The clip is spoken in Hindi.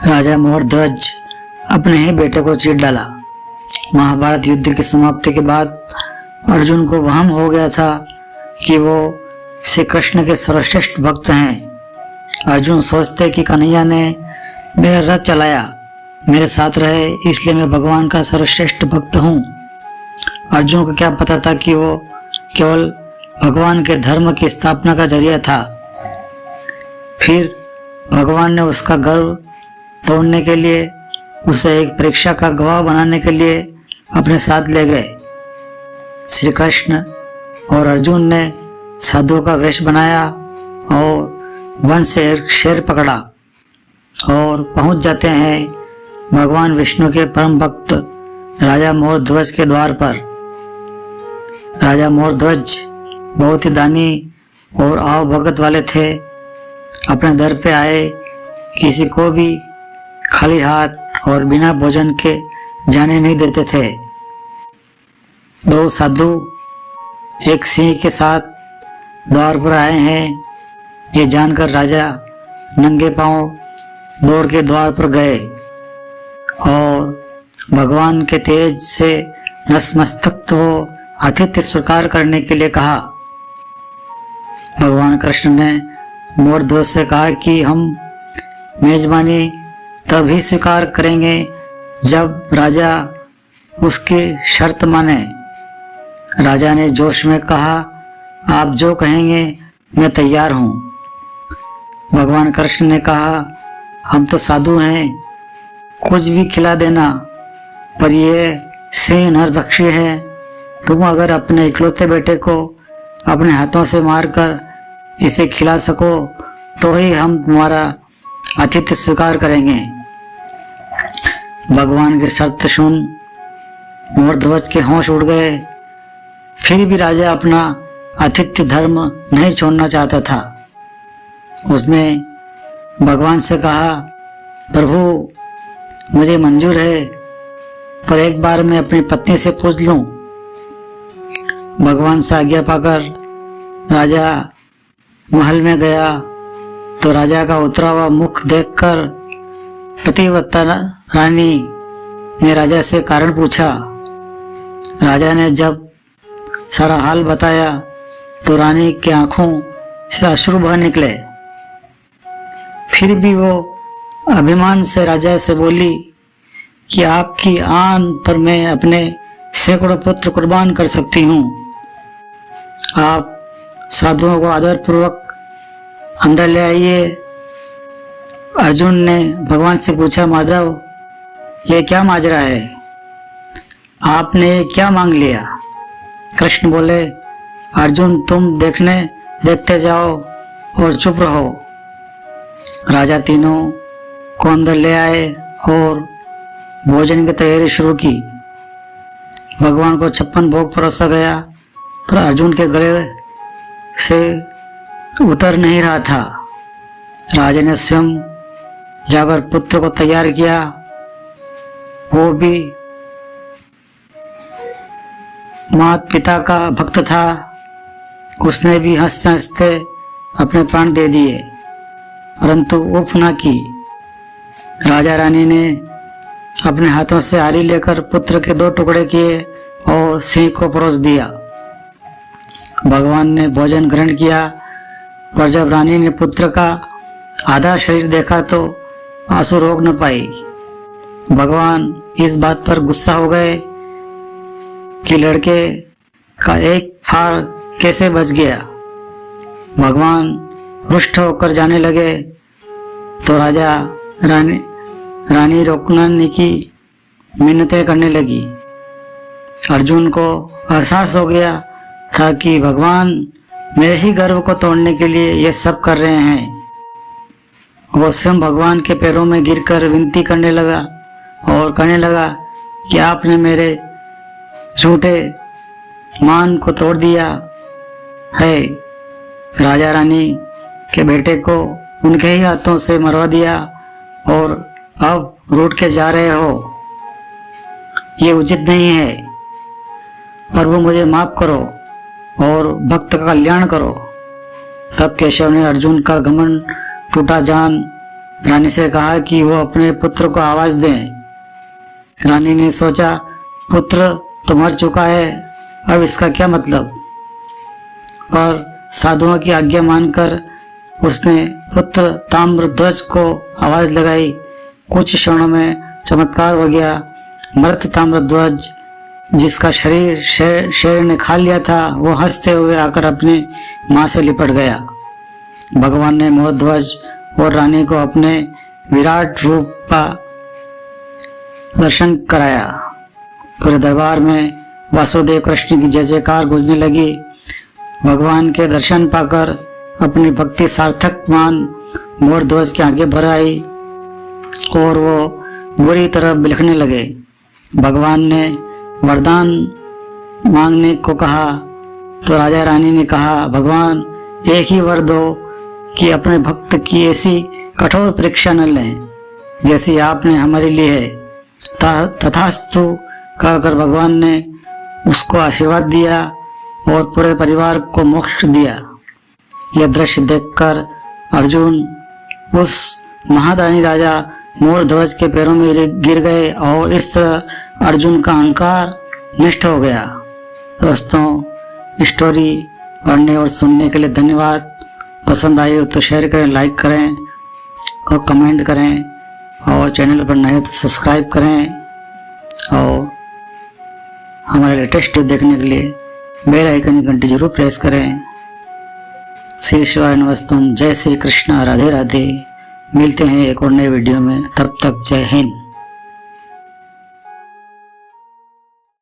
राजा मोरध्वज अपने ही बेटे को चीर डाला। महाभारत युद्ध की समाप्ति के बाद अर्जुन को वहम हो गया था कि वो श्री कृष्ण के सर्वश्रेष्ठ भक्त हैं। अर्जुन सोचते कि कन्हैया ने मेरा रथ चलाया, मेरे साथ रहे, इसलिए मैं भगवान का सर्वश्रेष्ठ भक्त हूँ। अर्जुन को क्या पता था कि वो केवल भगवान के धर्म की स्थापना का जरिया था। फिर भगवान ने उसका गर्व तोड़ने के लिए उसे एक परीक्षा का गवाह बनाने के लिए अपने साथ ले गए। श्री कृष्ण और अर्जुन ने साधु का वेश बनाया और वन से एक शेर पकड़ा और पहुंच जाते हैं भगवान विष्णु के परम भक्त राजा मोरध्वज के द्वार पर। राजा मोरध्वज बहुत ही दानी और आव भगत वाले थे। अपने दर पे आए किसी को भी खाली हाथ और बिना भोजन के जाने नहीं देते थे। दो साधु एक सिंह के साथ द्वार पर आए हैं, ये जानकर राजा नंगे पांव दौड़ के द्वार पर गए और भगवान के तेज से नतमस्तक हो आतिथ्य स्वीकार करने के लिए कहा। भगवान कृष्ण ने मोरध्वज से कहा कि हम मेजबानी तभी स्वीकार करेंगे जब राजा उसकी शर्त माने। राजा ने जोश में कहा, आप जो कहेंगे मैं तैयार हूँ। भगवान कृष्ण ने कहा, हम तो साधु हैं, कुछ भी खिला देना, पर ये सिंह नरभक्षी है। तुम अगर अपने इकलौते बेटे को अपने हाथों से मारकर इसे खिला सको तो ही हम तुम्हारा आतिथ्य स्वीकार करेंगे। भगवान की शर्त सुन मोरध्वज के होश उड़ गए। फिर भी राजा अपना आतिथ्य धर्म नहीं छोड़ना चाहता था। उसने भगवान से कहा, प्रभु मुझे मंजूर है, पर एक बार मैं अपनी पत्नी से पूछ लूं। भगवान से आज्ञा पाकर राजा महल में गया तो राजा का उतरा हुआ मुख देखकर पतिव्रता रानी ने राजा से कारण पूछा। राजा ने जब सारा हाल बताया तो रानी की आंखों से अश्रु बह निकले। फिर भी वो अभिमान से राजा से बोली कि आपकी आन पर मैं अपने सैकड़ों पुत्र कुर्बान कर सकती हूँ। आप साधुओं को आदर पूर्वक अंदर ले आइए। अर्जुन ने भगवान से पूछा, माधव ये क्या माजरा है, आपने क्या मांग लिया? कृष्ण बोले, अर्जुन तुम देखते जाओ और चुप रहो। राजा तीनों को अंदर ले आए और भोजन की तैयारी शुरू की। भगवान को 56 भोग परोसा गया, पर अर्जुन के गले से उतर नहीं रहा था। राजा ने स्वयं जाकर पुत्र को तैयार किया। वो भी माता पिता का भक्त था। उसने भी हंसते हंसते अपने प्राण दे दिए, परंतु उफ न की। राजा रानी ने अपने हाथों से आरी लेकर पुत्र के 2 टुकड़े किए और सिंह को परोस दिया। भगवान ने भोजन ग्रहण किया, पर जब रानी ने पुत्र का आधा शरीर देखा तो आंसू रोक न पाई। भगवान इस बात पर गुस्सा हो गए कि लड़के का एक फाड़ कैसे बच गया। भगवान रुष्ट होकर जाने लगे तो राजा रानी रोकने की मिन्नतें करने लगी। अर्जुन को एहसास हो गया था कि भगवान मेरे ही गर्व को तोड़ने के लिए ये सब कर रहे हैं। वो स्वयं भगवान के पैरों में गिरकर विनती करने लगा और कहने लगा कि आपने मेरे झूठे मान को तोड़ दिया है। राजा रानी के बेटे को उनके ही हाथों से मरवा दिया और अब रूठ के जा रहे हो, ये उचित नहीं है। प्रभु मुझे माफ करो और भक्त का कल्याण करो। तब केशव ने अर्जुन का घमंड, टूटा जान रानी से कहा कि वो अपने पुत्र को आवाज दें। रानी ने सोचा, पुत्र तो मर चुका है, अब इसका क्या मतलब। पर साधुओं की आज्ञा मानकर उसने पुत्र ताम्रध्वज को आवाज लगाई। कुछ क्षणों में चमत्कार हो गया। मृत ताम्रध्वज, जिसका शरीर शेर ने खा लिया था, वो हंसते हुए आकर अपनी मां से लिपट गया। भगवान ने मोरध्वज और रानी को अपने विराट रूप का दर्शन कराया। पूरे दरबार में वासुदेव कृष्ण की जय जयकार गूंजने लगी। भगवान के दर्शन पाकर अपनी भक्ति सार्थक मान मोरध्वज के आगे बढ़ आई और वो बुरी तरह बिलखने लगे। भगवान ने वरदान मांगने को कहा तो राजा रानी ने कहा, भगवान एक ही वर दो कि अपने भक्त की ऐसी कठोर परीक्षा न लें जैसी आपने हमारे लिए है। तथास्तु कहकर भगवान ने उसको आशीर्वाद दिया और पूरे परिवार को मोक्ष दिया। यह दृश्य देखकर अर्जुन उस महादानी राजा मोरध्वज के पैरों में गिर गए और इस तरह अर्जुन का अहंकार नष्ट हो गया। दोस्तों, स्टोरी पढ़ने और सुनने के लिए धन्यवाद। पसंद आई हो तो शेयर करें, लाइक करें और कमेंट करें और चैनल पर नए हो तो सब्सक्राइब करें और हमारे लेटेस्ट वीडियो देखने के लिए बेल आइकन की घंटी जरूर प्रेस करें। श्री शिवाय नमस्तुम। जय श्री कृष्ण। राधे राधे। मिलते हैं एक और नए वीडियो में। तब तक जय हिंद।